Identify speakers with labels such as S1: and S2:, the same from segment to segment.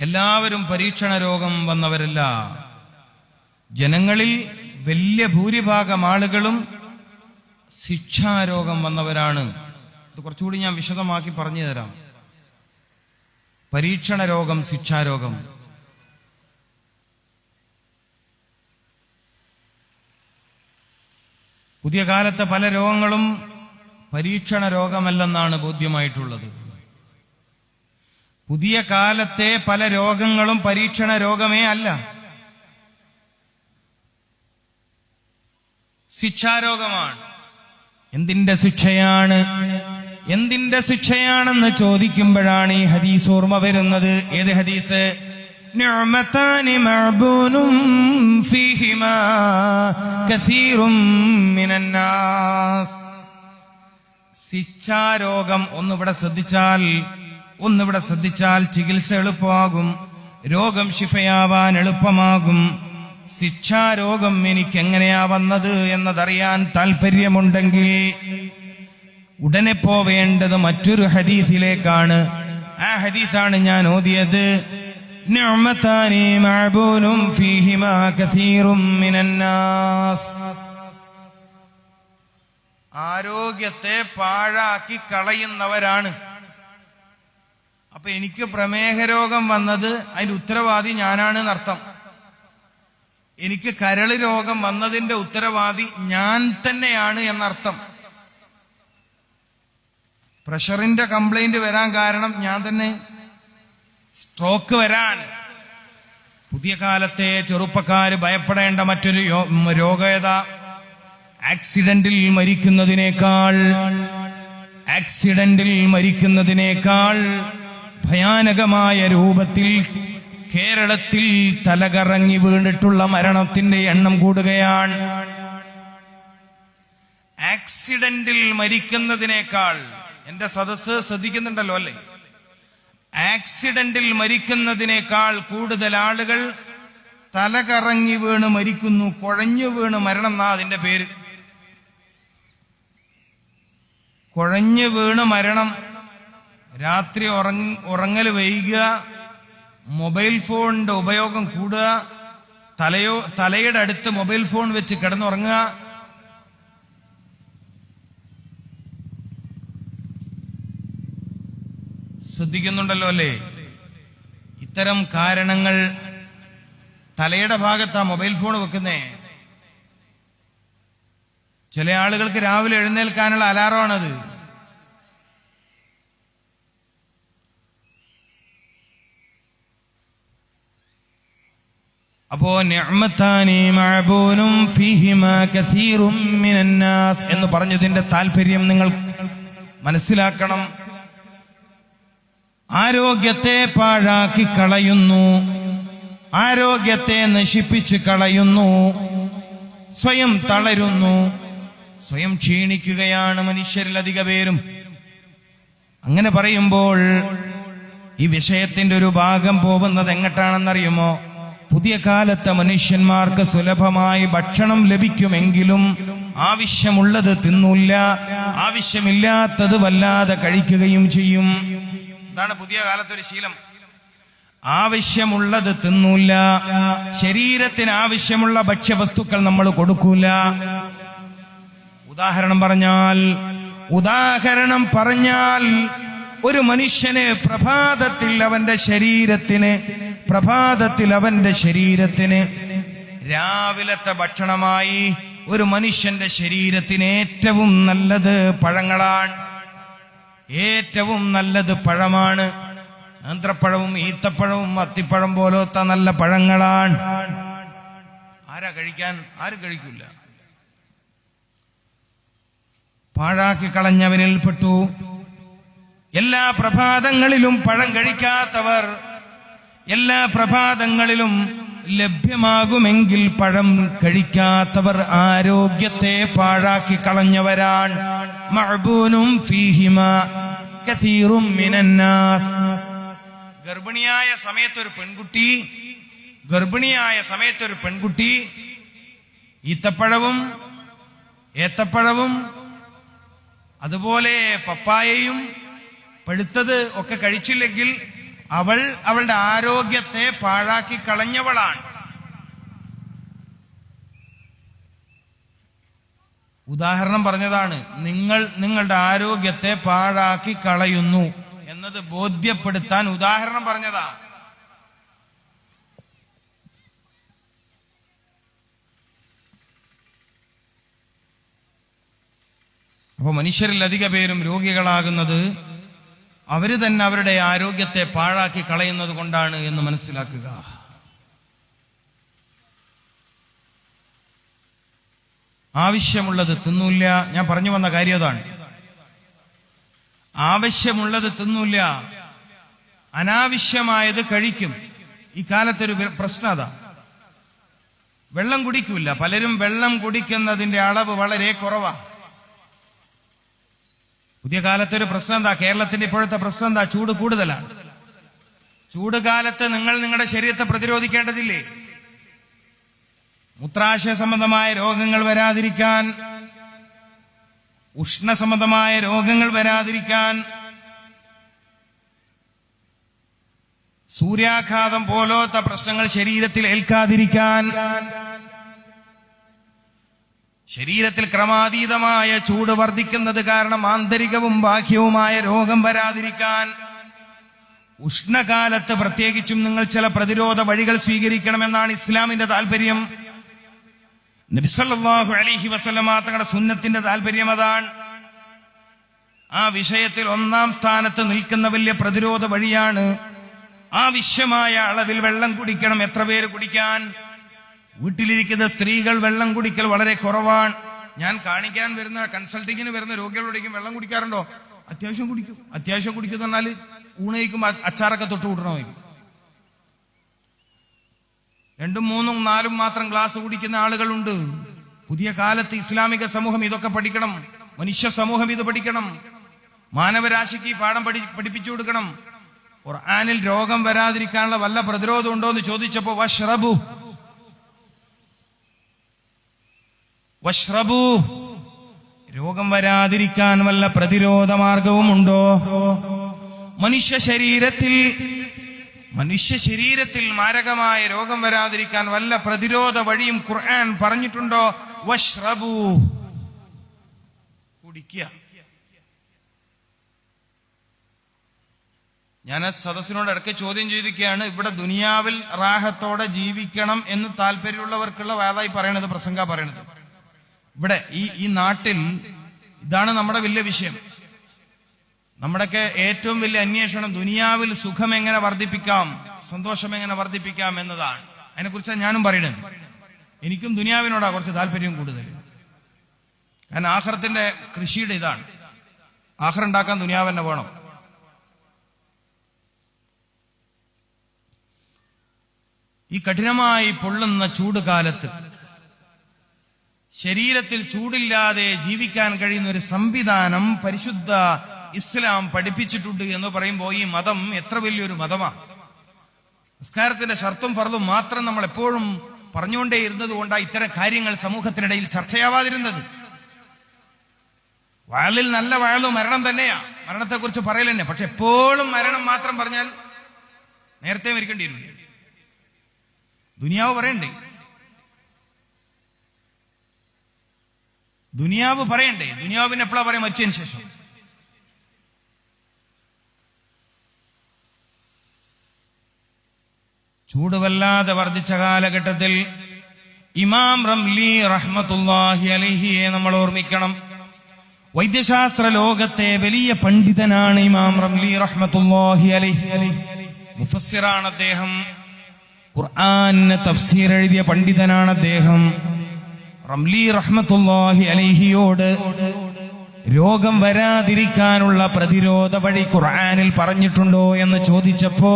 S1: എല്ലാവരും പരീക്ഷണ രോഗം വന്നവരല്ല. ജനങ്ങളിൽ വലിയ ഭൂരിഭാഗം ആളുകളും ശിക്ഷാരോഗം വന്നവരാണ്. ഇത് കുറച്ചുകൂടി ഞാൻ വിശദമാക്കി പറഞ്ഞു തരാം. പരീക്ഷണ രോഗം, ശിക്ഷാരോഗം. പുതിയ കാലത്തെ പല രോഗങ്ങളും പരീക്ഷണ രോഗമല്ലെന്നാണ് ബോധ്യമായിട്ടുള്ളത്. പുതിയ കാലത്തെ പല രോഗങ്ങളും പരീക്ഷണ രോഗമേ അല്ല, ശിക്ഷാരോഗമാണ്. എന്തിന്റെ ശിക്ഷയാണ്, എന്തിന്റെ ശിക്ഷയാണെന്ന് ചോദിക്കുമ്പോഴാണ് ഈ ഹദീസ് ഓർമ്മ വരുന്നത്. ഏത് ഹദീസ്? നിഅമതാനി മഅബൂനും ഫീഹിമാ കസീറും മിനന്നാസ്. ശിക്ഷാരോഗം ഒന്നിവിടെ ശ്രദ്ധിച്ചാൽ ചികിത്സ എളുപ്പമാകും, രോഗം ശിഫയാവാൻ എളുപ്പമാകും. ശിക്ഷാരോഗം എനിക്ക് എങ്ങനെയാ വന്നത് എന്നതറിയാൻ താല്പര്യമുണ്ടെങ്കിൽ ഉടനെ പോവേണ്ടത് മറ്റൊരു ഹദീസിലേക്കാണ്. ആ ഹദീസാണ് ഞാൻ ഓതിയത്. നിഅമതാനി മഅബൂനും ഫീഹിമാ കസീറും മിനന്നാസ്. ആരോഗ്യത്തെ പാഴാക്കി കളയുന്നവരാണ്. അപ്പൊ എനിക്ക് പ്രമേഹ രോഗം വന്നത് അതിന്റെ ഉത്തരവാദി ഞാനാണ് എന്നർത്ഥം. എനിക്ക് കരള് രോഗം വന്നതിന്റെ ഉത്തരവാദി ഞാൻ തന്നെയാണ് എന്നർത്ഥം. പ്രഷറിന്റെ കംപ്ലൈന്റ് വരാൻ കാരണം ഞാൻ തന്നെ. സ്ട്രോക്ക് വരാൻ പുതിയ കാലത്തെ ചെറുപ്പക്കാര് ഭയപ്പെടേണ്ട മറ്റൊരു രോഗം ഏതാ? ആക്സിഡന്റിൽ മരിക്കുന്നതിനേക്കാൾ ഭയാനകമായ രൂപത്തിൽ കേരളത്തിൽ തലകറങ്ങി വീണിട്ടുള്ള മരണത്തിന്റെ എണ്ണം കൂടുകയാണ്. ആക്സിഡന്റിൽ മരിക്കുന്നതിനേക്കാൾ, എന്റെ സദസ്സ് ശ്രദ്ധിക്കുന്നുണ്ടല്ലോ അല്ലേ? ആക്സിഡന്റിൽ മരിക്കുന്നതിനേക്കാൾ കൂടുതൽ ആളുകൾ തലകറങ്ങി വീണ് മരിക്കുന്നു. കുഴഞ്ഞു വീണ് മരണം എന്നാ അതിന്റെ പേര്. കുഴഞ്ഞു വീണ് മരണം. രാത്രി ഉറങ്ങല് വൈകുക, മൊബൈൽ ഫോണിന്റെ ഉപയോഗം കൂടുക, തലയുടെ അടുത്ത് മൊബൈൽ ഫോൺ വെച്ച് കിടന്നുറങ്ങുക. ശ്രദ്ധിക്കുന്നുണ്ടല്ലോ അല്ലേ? ഇത്തരം കാരണങ്ങൾ. തലയുടെ ഭാഗത്താ മൊബൈൽ ഫോൺ വെക്കുന്നേ. ചില ആളുകൾക്ക് രാവിലെ എഴുന്നേൽക്കാനുള്ള അലാറമാണത്. അപ്പോ നിഅമതാനി മഅബൂനും ഫീഹിമാ കസീറും മിനന്നാസ് എന്ന് പറഞ്ഞതിന്റെ താല്പര്യം നിങ്ങൾ മനസ്സിലാക്കണം. ആരോഗ്യത്തെ പാഴാക്കി കളയുന്നു, ആരോഗ്യത്തെ നശിപ്പിച്ച് കളയുന്നു, സ്വയം തളരുന്നു, സ്വയം ക്ഷീണിക്കുകയാണ് മനുഷ്യരിലധിക പേരും. അങ്ങനെ പറയുമ്പോൾ ഈ വിഷയത്തിന്റെ ഒരു ഭാഗം പോകുന്നത് എങ്ങോട്ടാണെന്നറിയുമോ? പുതിയ കാലത്തെ മനുഷ്യന്മാർക്ക് സുലഭമായി ഭക്ഷണം ലഭിക്കുമെങ്കിലും ആവശ്യമുള്ളത് തിന്നൂല്ല, ആവശ്യമില്ലാത്തത് വല്ലാതെ കഴിക്കുകയും ചെയ്യും. ഇതാണ് പുതിയ കാലത്തൊരു ശീലം. ആവശ്യമുള്ളത് തിന്നൂല്ല, ശരീരത്തിന് ആവശ്യമുള്ള ഭക്ഷ്യവസ്തുക്കൾ നമ്മൾ കൊടുക്കൂല. ഉദാഹരണം പറഞ്ഞാൽ ഒരു മനുഷ്യന് പ്രഭാതത്തിൽ അവന്റെ ശരീരത്തിന് രാവിലത്തെ ഭക്ഷണമായി ഒരു മനുഷ്യന്റെ ശരീരത്തിന് ഏറ്റവും നല്ലത് പഴങ്ങളാണ്. ഏറ്റവും നല്ലത് പഴമാണ്. നേന്ത്രപ്പഴവും ഈത്തപ്പഴവും അത്തിപ്പഴം പോലത്തെ നല്ല പഴങ്ങളാണ്. ആരാ കഴിക്കാൻ? ആരും കഴിക്കില്ല. പാഴാക്കി കളഞ്ഞവനിൽപ്പെട്ടു. എല്ലാ പ്രഭാതങ്ങളിലും പഴം കഴിക്കാത്തവർ, എല്ലാ പ്രഭാതങ്ങളിലും ലഭ്യമാകുമെങ്കിൽ പഴം കഴിക്കാത്തവർ ആരോഗ്യത്തെ പാഴാക്കി കളഞ്ഞവരാണ്. മഅബൂനും ഫീഹിമാ കസീറും മിനന്നാസ്. ഗർഭിണിയായ സമയത്തൊരു പെൺകുട്ടി ഈത്തപ്പഴവും ഏത്തപ്പഴവും അതുപോലെ പപ്പായയും പഴുത്തത് ഒക്കെ കഴിച്ചില്ലെങ്കിൽ അവൾ അവളുടെ ആരോഗ്യത്തെ പാഴാക്കി കളഞ്ഞവളാണ്. ഉദാഹരണം പറഞ്ഞതാണ്. നിങ്ങൾ നിങ്ങളുടെ ആരോഗ്യത്തെ പാഴാക്കി കളയുന്നു എന്നത് ബോധ്യപ്പെടുത്താൻ ഉദാഹരണം പറഞ്ഞതാ. അപ്പൊ മനുഷ്യരിൽ അധിക പേരും രോഗികളാകുന്നത് അവര് തന്നെ അവരുടെ ആരോഗ്യത്തെ പാഴാക്കി കളയുന്നത് കൊണ്ടാണ് എന്ന് മനസ്സിലാക്കുക. ആവശ്യമുള്ളത് തിന്നൂല്ല. ഞാൻ പറഞ്ഞു വന്ന കാര്യം അതാണ്. ആവശ്യമുള്ളത് തിന്നൂല്ല, അനാവശ്യമായത് കഴിക്കും. ഈ കാലത്തൊരു പ്രശ്നം അതാ, വെള്ളം കുടിക്കൂല. പലരും വെള്ളം കുടിക്കുന്നതിന്റെ അളവ് വളരെ കുറവാ. പുതിയ കാലത്തൊരു പ്രശ്നം എന്താ? കേരളത്തിന്റെ ഇപ്പോഴത്തെ പ്രശ്നം എന്താ? ചൂട് കൂടുതലാണ്. ചൂട് കാലത്ത് നിങ്ങൾ നിങ്ങളുടെ ശരീരത്തെ പ്രതിരോധിക്കേണ്ടതില്ലേ? മൂത്രാശയ സംബന്ധമായ രോഗങ്ങൾ വരാതിരിക്കാൻ, ഉഷ്ണസംബന്ധമായ രോഗങ്ങൾ വരാതിരിക്കാൻ, സൂര്യാഘാതം പോലത്തെ പ്രശ്നങ്ങൾ ശരീരത്തിൽ ഏൽക്കാതിരിക്കാൻ, ശരീരത്തിൽ ക്രമാതീതമായ ചൂട് വർദ്ധിക്കുന്നത് കാരണം ആന്തരികവും ബാഹ്യവുമായ രോഗം വരാതിരിക്കാൻ, ഉഷ്ണകാലത്ത് പ്രത്യേകിച്ചും നിങ്ങൾ ചില പ്രതിരോധ വഴികൾ സ്വീകരിക്കണമെന്നാണ് ഇസ്ലാമിന്റെ താല്പര്യം. നബി സല്ലല്ലാഹു അലൈഹി വസല്ലമ തങ്ങളുടെ സുന്നത്തിന്റെ താല്പര്യം അതാണ്. ആ വിഷയത്തിൽ ഒന്നാം സ്ഥാനത്ത് നിൽക്കുന്ന വലിയ പ്രതിരോധ വഴിയാണ് ആവശ്യമായ അളവിൽ വെള്ളം കുടിക്കണം. എത്ര പേര് കുടിക്കാൻ? വീട്ടിലിരിക്കുന്ന സ്ത്രീകൾ വെള്ളം കുടിക്കൽ വളരെ കുറവാണ്. ഞാൻ കാണിക്കാൻ വരുന്ന, കൺസൾട്ടിങ്ങിന് വരുന്ന രോഗികളോടേക്കും വെള്ളം കുടിക്കാറുണ്ടോ? അത്യാവശ്യം കുടിക്കും. അത്യാവശ്യം കുടിക്കുന്ന പറഞ്ഞാൽ ഊണയിക്കും അച്ചാറൊക്കെ തൊട്ട് കൂട്ടണമായിരിക്കും. 2, 3, 4 മാത്രം ഗ്ലാസ് കുടിക്കുന്ന ആളുകളുണ്ട്. പുതിയ കാലത്ത് ഇസ്ലാമിക സമൂഹം ഇതൊക്കെ പഠിക്കണം. മനുഷ്യ സമൂഹം ഇത് പഠിക്കണം. മാനവരാശിക്ക് ഈ പാഠം പഠിപ്പിച്ചു കൊടുക്കണം. ഖുർആനിൽ രോഗം വരാതിരിക്കാനുള്ള വല്ല പ്രതിരോധം ഉണ്ടോ എന്ന് ചോദിച്ചപ്പോ വഷ്റബു, രോഗം വരാതിരിക്കാൻ വല്ല പ്രതിരോധ മാർഗവും ഉണ്ടോ? മനുഷ്യ ശരീരത്തിൽ മാരകമായ രോഗം വരാതിരിക്കാൻ വല്ല പ്രതിരോധ വഴിയും ഖുർആൻ പറഞ്ഞിട്ടുണ്ടോ? വഷ്റബു, കുടിക്കുക. ഞാൻ സദസ്സിനോട് ഇടയ്ക്ക് ചോദ്യം ചെയ്തിരിക്കുകയാണ്. ഇവിടെ ദുനിയാവിൽ റാഹത്തോടെ ജീവിക്കണം എന്ന് താല്പര്യമുള്ളവർക്കുള്ള വാദായി പറയണത്, പ്രസംഗ പറയണത്. ഇവിടെ ഈ നാട്ടിൽ ഇതാണ് നമ്മുടെ വലിയ വിഷയം. നമ്മുടെയൊക്കെ ഏറ്റവും വലിയ അന്വേഷണം ദുനിയാവിൽ സുഖം എങ്ങനെ വർദ്ധിപ്പിക്കാം, സന്തോഷം എങ്ങനെ വർദ്ധിപ്പിക്കാം എന്നതാണ്. അതിനെക്കുറിച്ചാണ് ഞാനും പറയുന്നത്. എനിക്കും ദുനിയാവിനോടാ കുറച്ച് താല്പര്യം കൂടുതൽ. കാരണം ആഖിറത്തിന്റെ കൃഷിയുടെ ഇതാണ്. ആഖിറ ഉണ്ടാക്കാൻ ദുനിയാവ് തന്നെ വേണം. ഈ കഠിനമായി പൊള്ളുന്ന ചൂട് കാലത്ത് ശരീരത്തിൽ ചൂടില്ലാതെ ജീവിക്കാൻ കഴിയുന്ന ഒരു സംവിധാനം പരിശുദ്ധ ഇസ്ലാം പഠിപ്പിച്ചിട്ടുണ്ട് എന്ന് പറയുമ്പോൾ ഈ മതം എത്ര വലിയൊരു മതമാണ്. നിസ്കാരത്തിന്റെ ശർത്തും ഫർളും മാത്രം നമ്മൾ എപ്പോഴും പറഞ്ഞുകൊണ്ടേ ഇരുന്നത് കൊണ്ടാണ് ഇത്തരം കാര്യങ്ങൾ സമൂഹത്തിനിടയിൽ ചർച്ചയാവാതിരുന്നത്. വയലിൽ നല്ല വയലും മരണം തന്നെയാ, മരണത്തെക്കുറിച്ച് പറയൽ തന്നെ. പക്ഷെ എപ്പോഴും മരണം മാത്രം പറഞ്ഞാൽ നേരത്തെ മരിക്കേണ്ടി വരില്ലേ? ദുനിയാവ് പറയണ്ടേ? ദുനിയാവ് പറയണ്ടേ? ദുനിയാവിന് എപ്പോഴാ പറയാം? മരിച്ചതിന് ശേഷം. ചൂട് വല്ലാതെ വർദ്ധിച്ച കാലഘട്ടത്തിൽ ഇമാം റംലി റഹ്മത്തുള്ളാഹി അലൈഹിയെ നമ്മൾ ഓർമ്മിക്കണം. വൈദ്യശാസ്ത്ര ലോകത്തെ വലിയ പണ്ഡിതനാണ് ഇമാം റംലി റഹ്മത്തുള്ളാഹി അലൈഹി. മുഫസ്സിറാണ് അദ്ദേഹം. ഖുർആന് തഫ്സീർ എഴുതിയ പണ്ഡിതനാണ് അദ്ദേഹം. റംലി റഹ്മത്തുള്ളാഹി അലൈഹിയോട് രോഗം വരാതിരിക്കാനുള്ള പ്രതിരോധ വഴി ഖുർആനിൽ പറഞ്ഞിട്ടുണ്ടോ എന്ന് ചോദിച്ചപ്പോ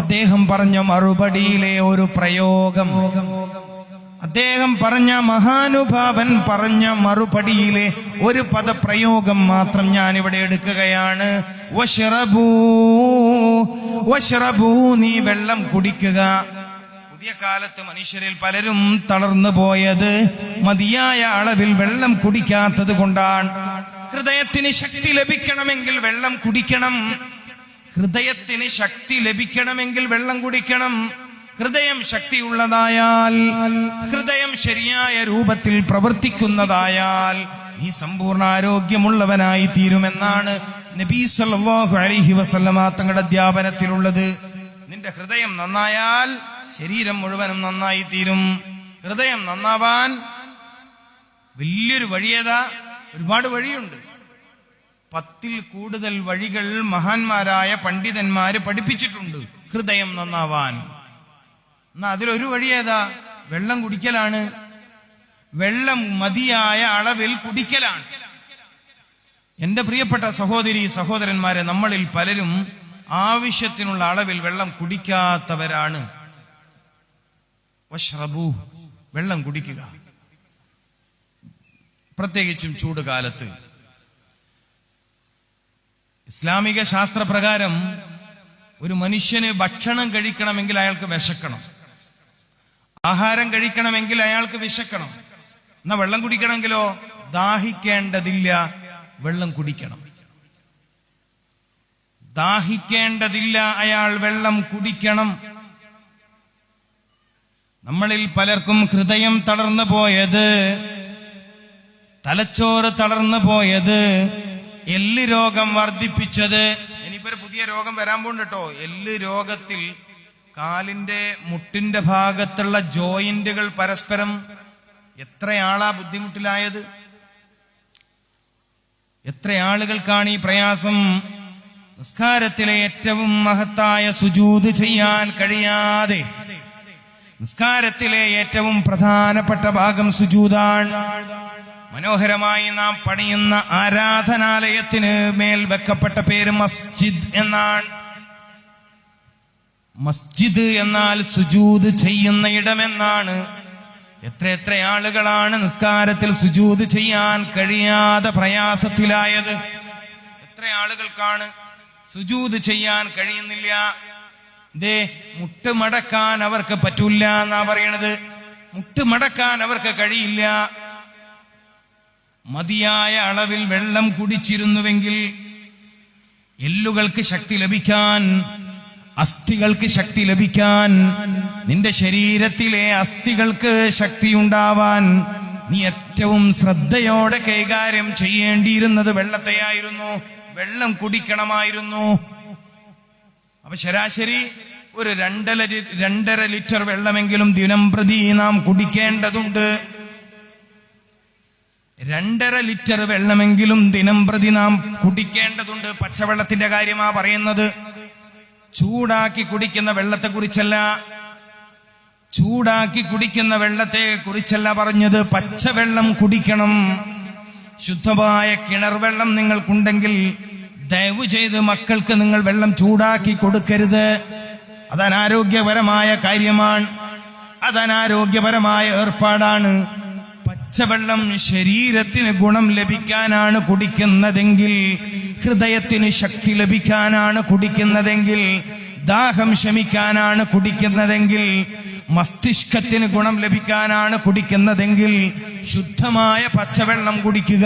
S1: അദ്ദേഹം പറഞ്ഞ മറുപടിയിലെ ഒരു പ്രയോഗം, അദ്ദേഹം പറഞ്ഞ മഹാനുഭാവൻ പറഞ്ഞ മറുപടിയിലെ ഒരു പദപ്രയോഗം മാത്രം ഞാൻ ഇവിടെ എടുക്കുകയാണ്. വശ്റബൂ, നീ വെള്ളം കുടിക്കുക. പുതിയ കാലത്ത് മനുഷ്യരിൽ പലരും തളർന്നു പോയത് മതിയായ അളവിൽ വെള്ളം കുടിക്കാത്തത് കൊണ്ടാണ്. ഹൃദയത്തിന് ശക്തി ലഭിക്കണമെങ്കിൽ വെള്ളം കുടിക്കണം. ഹൃദയത്തിന് ശക്തി ലഭിക്കണമെങ്കിൽ വെള്ളം കുടിക്കണം. ഹൃദയം ശക്തിയുള്ളതായാൽ, ഹൃദയം ശരിയായ രൂപത്തിൽ പ്രവർത്തിക്കുന്നതായാൽ നീ സമ്പൂർണ്ണ ആരോഗ്യമുള്ളവനായി തീരുമെന്നാണ് നബി സല്ലല്ലാഹു അലൈഹി വസല്ലമ തങ്ങളുടെ അധ്യാപനത്തിലുള്ളത്. നിന്റെ ഹൃദയം നന്നായാൽ ശരീരം മുഴുവനും നന്നായി തീരും. ഹൃദയം നന്നാവാൻ വലിയൊരു വഴിയേതാ? ഒരുപാട് വഴിയുണ്ട്. 10ൽ കൂടുതൽ വഴികൾ മഹാന്മാരായ പണ്ഡിതന്മാര് പഠിപ്പിച്ചിട്ടുണ്ട് ഹൃദയം നന്നാവാൻ. എന്നാ അതിലൊരു വഴിയേതാ? വെള്ളം കുടിക്കലാണ്. വെള്ളം മതിയായ അളവിൽ കുടിക്കലാണ്. എന്റെ പ്രിയപ്പെട്ട സഹോദരി സഹോദരന്മാരെ, നമ്മളിൽ പലരും ആവശ്യത്തിനുള്ള അളവിൽ വെള്ളം കുടിക്കാത്തവരാണ്. വഷ്റബൂ, വെള്ളം കുടിക്കുക. പ്രത്യേകിച്ചും ചൂട് കാലത്ത്. ഇസ്ലാമിക ശാസ്ത്രപ്രകാരം ഒരു മനുഷ്യന് ഭക്ഷണം കഴിക്കണമെങ്കിൽ അയാൾക്ക് വിശക്കണം, ആഹാരം കഴിക്കണമെങ്കിൽ അയാൾക്ക് വിശക്കണം. എന്നാ വെള്ളം കുടിക്കണമെങ്കിലോ ദാഹിക്കേണ്ടതില്ല, വെള്ളം കുടിക്കണം. ദാഹിക്കേണ്ടതില്ല, അയാൾ വെള്ളം കുടിക്കണം. നമ്മളിൽ പലർക്കും ഹൃദയം തളർന്നു പോയത്, തലച്ചോറ് തളർന്നു പോയത്, എല്ല് രോഗം വർദ്ധിപ്പിച്ചത്. ഇനിയിപ്പോ ഒരു പുതിയ രോഗം വരാൻ പോണ്ടോ. എല്ല് രോഗത്തിൽ കാലിന്റെ മുട്ടിന്റെ ഭാഗത്തുള്ള ജോയിന്റുകൾ പരസ്പരം എത്രയാളാ ബുദ്ധിമുട്ടിലായത്? എത്ര ആളുകൾക്കാണ് ഈ പ്രയാസം? നിസ്കാരത്തിലെ ഏറ്റവും മഹത്തായ സുജൂദ് ചെയ്യാൻ കഴിയാതെ, നിസ്കാരത്തിലെ ഏറ്റവും പ്രധാനപ്പെട്ട ഭാഗം സുജൂദാണ്. മനോഹരമായി നാം പണിയുന്ന ആരാധനാലയത്തിന് മേൽ വെക്കപ്പെട്ട പേര് മസ്ജിദ് എന്നാണ്. മസ്ജിദ് എന്നാൽ സുജൂദ് ചെയ്യുന്ന ഇടമെന്നാണ്. എത്ര ആളുകളാണ് നിസ്കാരത്തിൽ സുജൂദ് ചെയ്യാൻ കഴിയാതെ പ്രയാസത്തിലായത്? എത്ര ആളുകൾക്കാണ് സുജൂദ് ചെയ്യാൻ കഴിയുന്നില്ല? മുട്ടുമടക്കാൻ അവർക്ക് പറ്റൂല എന്നാ പറയണത്. മുട്ടുമടക്കാൻ അവർക്ക് കഴിയില്ല. മതിയായ അളവിൽ വെള്ളം കുടിച്ചിരുന്നുവെങ്കിൽ എല്ലുകൾക്ക് ശക്തി ലഭിക്കാൻ, അസ്ഥികൾക്ക് ശക്തി ലഭിക്കാൻ, നിന്റെ ശരീരത്തിലെ അസ്ഥികൾക്ക് ശക്തി ഉണ്ടാവാൻ നീ ഏറ്റവും ശ്രദ്ധയോടെ കൈകാര്യം ചെയ്യേണ്ടിയിരുന്നത് വെള്ളത്തെയായിരുന്നു. വെള്ളം കുടിക്കണമായിരുന്നു. അപ്പൊ ശരാശരി ഒരു 2.5 ലിറ്റർ വെള്ളമെങ്കിലും ദിനം പ്രതി നാം കുടിക്കേണ്ടതുണ്ട്. 2.5 ലിറ്റർ വെള്ളമെങ്കിലും ദിനം പ്രതി നാം കുടിക്കേണ്ടതുണ്ട്. പച്ചവെള്ളത്തിന്റെ കാര്യമാ പറയുന്നത്. ചൂടാക്കി കുടിക്കുന്ന വെള്ളത്തെ കുറിച്ചല്ല, ചൂടാക്കി കുടിക്കുന്ന വെള്ളത്തെ കുറിച്ചല്ല പറഞ്ഞത്. പച്ചവെള്ളം കുടിക്കണം. ശുദ്ധമായ കിണർ വെള്ളം നിങ്ങൾക്കുണ്ടെങ്കിൽ ദയവ് ചെയ്ത് മക്കൾക്ക് നിങ്ങൾ വെള്ളം ചൂടാക്കി കൊടുക്കരുത്. അത് അനാരോഗ്യപരമായ കാര്യമാണ്, അത് അനാരോഗ്യപരമായ ഏർപ്പാടാണ്. പച്ചവെള്ളം ശരീരത്തിന് ഗുണം ലഭിക്കാനാണ് കുടിക്കുന്നതെങ്കിൽ, ഹൃദയത്തിന് ശക്തി ലഭിക്കാനാണ് കുടിക്കുന്നതെങ്കിൽ, ദാഹം ശമിക്കാനാണ് കുടിക്കുന്നതെങ്കിൽ, മസ്തിഷ്കത്തിന് ഗുണം ലഭിക്കാനാണ് കുടിക്കുന്നതെങ്കിൽ ശുദ്ധമായ പച്ചവെള്ളം കുടിക്കുക.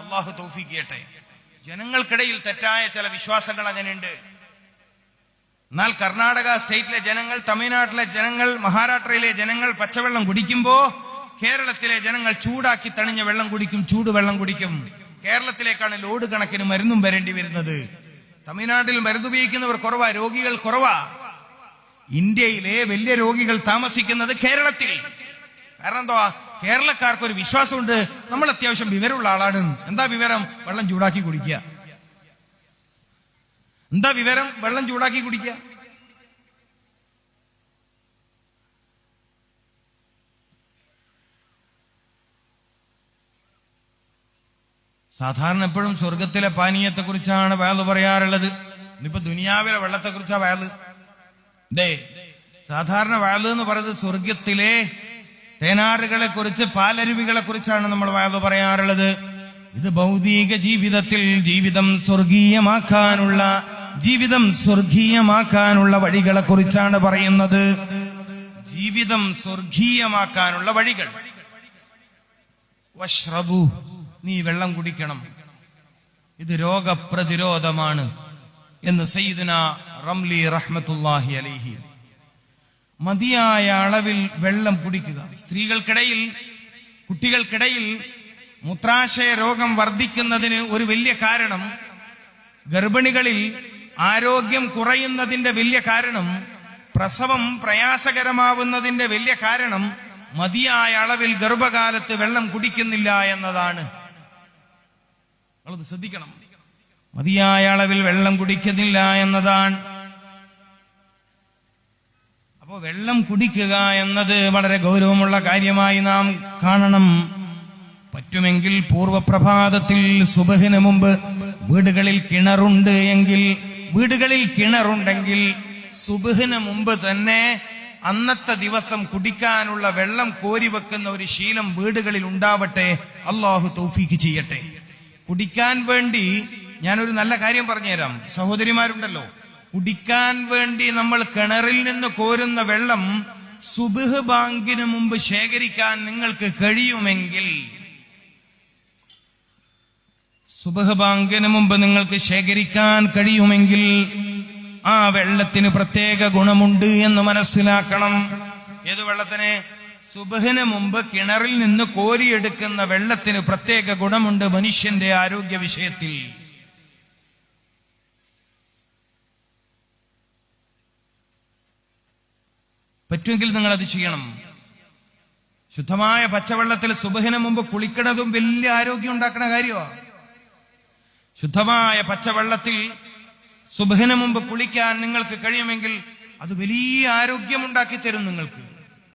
S1: അല്ലാഹു തൗഫീഖ് ചെയ്യട്ടെ. ജനങ്ങൾക്കിടയിൽ തെറ്റായ ചില വിശ്വാസങ്ങൾ അങ്ങനെയുണ്ട്. എന്നാൽ കർണാടക സ്റ്റേറ്റിലെ ജനങ്ങൾ, തമിഴ്നാട്ടിലെ ജനങ്ങൾ, മഹാരാഷ്ട്രയിലെ ജനങ്ങൾ പച്ചവെള്ളം കുടിക്കുമ്പോ കേരളത്തിലെ ജനങ്ങൾ ചൂടാക്കി തണിഞ്ഞ വെള്ളം കുടിക്കും, ചൂടുവെള്ളം കുടിക്കും. കേരളത്തിലേക്കാണ് ലോഡ് കണക്കിന് മരുന്നും വരേണ്ടി വരുന്നത്. തമിഴ്നാട്ടിൽ മരുന്നുപയോഗിക്കുന്നവർ കുറവാ, രോഗികൾ കുറവാ. ഇന്ത്യയിലെ വലിയ രോഗികൾ താമസിക്കുന്നത് കേരളത്തിൽ. കാരണം എന്താ? കേരളക്കാർക്കൊരു വിശ്വാസമുണ്ട്, നമ്മൾ അത്യാവശ്യം വിവരമുള്ള ആളാണ്. എന്താ വിവരം? വെള്ളം ചൂടാക്കി കുടിക്കുക. എന്താ വിവരം? വെള്ളം ചൂടാക്കി കുടിക്കുക. സാധാരണ എപ്പോഴും സ്വർഗത്തിലെ പാനീയത്തെ കുറിച്ചാണ് വയല് പറയാറുള്ളത്. ഇനിയിപ്പോ ദുനിയാവിലെ വെള്ളത്തെ കുറിച്ചാ വയല്. സാധാരണ വയല് എന്ന് പറയുന്നത് സ്വർഗത്തിലെ തേനാറുകളെ കുറിച്ച്, പാലരുവികളെ കുറിച്ചാണ് നമ്മൾ വയല് പറയാറുള്ളത്. ഇത് ഭൗതിക ജീവിതത്തിൽ ജീവിതം സ്വർഗീയമാക്കാനുള്ള വഴികളെ കുറിച്ചാണ് പറയുന്നത്. ജീവിതം സ്വർഗീയമാക്കാനുള്ള വഴികൾ. വഷ്റബു, നീ വെള്ളം കുടിക്കണം. ഇത് രോഗപ്രതിരോധമാണ്. എന്ന് സയ്യിദുന റംലി റഹ്മത്തുള്ളാഹി അലൈഹി. മതിയായ അളവിൽ വെള്ളം കുടിക്കുക. സ്ത്രീകൾക്കിടയിൽ, കുട്ടികൾക്കിടയിൽ മൂത്രാശയ രോഗം വർദ്ധിക്കുന്നതിന് ഒരു വലിയ കാരണം, ഗർഭിണികളിൽ ആരോഗ്യം കുറയുന്നതിന്റെ വലിയ കാരണം, പ്രസവം പ്രയാസകരമാവുന്നതിന്റെ വലിയ കാരണം മതിയായ അളവിൽ ഗർഭകാലത്ത് വെള്ളം കുടിക്കുന്നില്ല എന്നതാണ്. നിങ്ങളത് ശ്രദ്ധിക്കണം. മതിയായ അളവിൽ വെള്ളം കുടിക്കുന്നില്ല എന്നതാണ്. അപ്പോ വെള്ളം കുടിക്കുക എന്നത് വളരെ ഗൗരവമുള്ള കാര്യമായി നാം കാണണം. പറ്റുമെങ്കിൽ പൂർവപ്രഭാതത്തിൽ സുബഹിന് മുമ്പ് വീടുകളിൽ കിണറുണ്ടെങ്കിൽ സുബഹിന് മുമ്പ് തന്നെ അന്നത്തെ ദിവസം കുടിക്കാനുള്ള വെള്ളം കോരി വെക്കുന്ന ഒരു ശീലം വീടുകളിൽ ഉണ്ടാവട്ടെ. അള്ളാഹു തൗഫീക്ക് ചെയ്യട്ടെ. കുടിക്കാൻ വേണ്ടി ഞാനൊരു നല്ല കാര്യം പറഞ്ഞുതരാം. സഹോദരിമാരുണ്ടല്ലോ, കുടിക്കാൻ വേണ്ടി നമ്മൾ കിണറിൽ നിന്ന് കോരുന്ന വെള്ളം സുബ്ഹ് ബാങ്കിന് മുമ്പ് ശേഖരിക്കാൻ നിങ്ങൾക്ക് കഴിയുമെങ്കിൽ, സുബ്ഹ് ബാങ്കിന് മുമ്പ് നിങ്ങൾക്ക് ശേഖരിക്കാൻ കഴിയുമെങ്കിൽ ആ വെള്ളത്തിന് പ്രത്യേക ഗുണമുണ്ട് എന്ന് മനസ്സിലാക്കണം. ഏത് വെള്ളത്തിന്? സുബ്ഹിന് മുമ്പ് കിണറിൽ നിന്ന് കോരിയെടുക്കുന്ന വെള്ളത്തിന് പ്രത്യേക ഗുണമുണ്ട് മനുഷ്യന്റെ ആരോഗ്യ വിഷയത്തിൽ. പറ്റുമെങ്കിൽ നിങ്ങൾ അത് ചെയ്യണം. ശുദ്ധമായ പച്ചവെള്ളത്തിൽ സുബ്ഹിന് മുമ്പ് കുളിക്കണതും വലിയ ആരോഗ്യം ഉണ്ടാക്കുന്ന കാര്യമാണ്. ശുദ്ധമായ പച്ചവെള്ളത്തിൽ സുബ്ഹിന് മുമ്പ് കുളിക്കാൻ നിങ്ങൾക്ക് കഴിയുമെങ്കിൽ അത് വലിയ ആരോഗ്യമുണ്ടാക്കി തരും നിങ്ങൾക്ക്.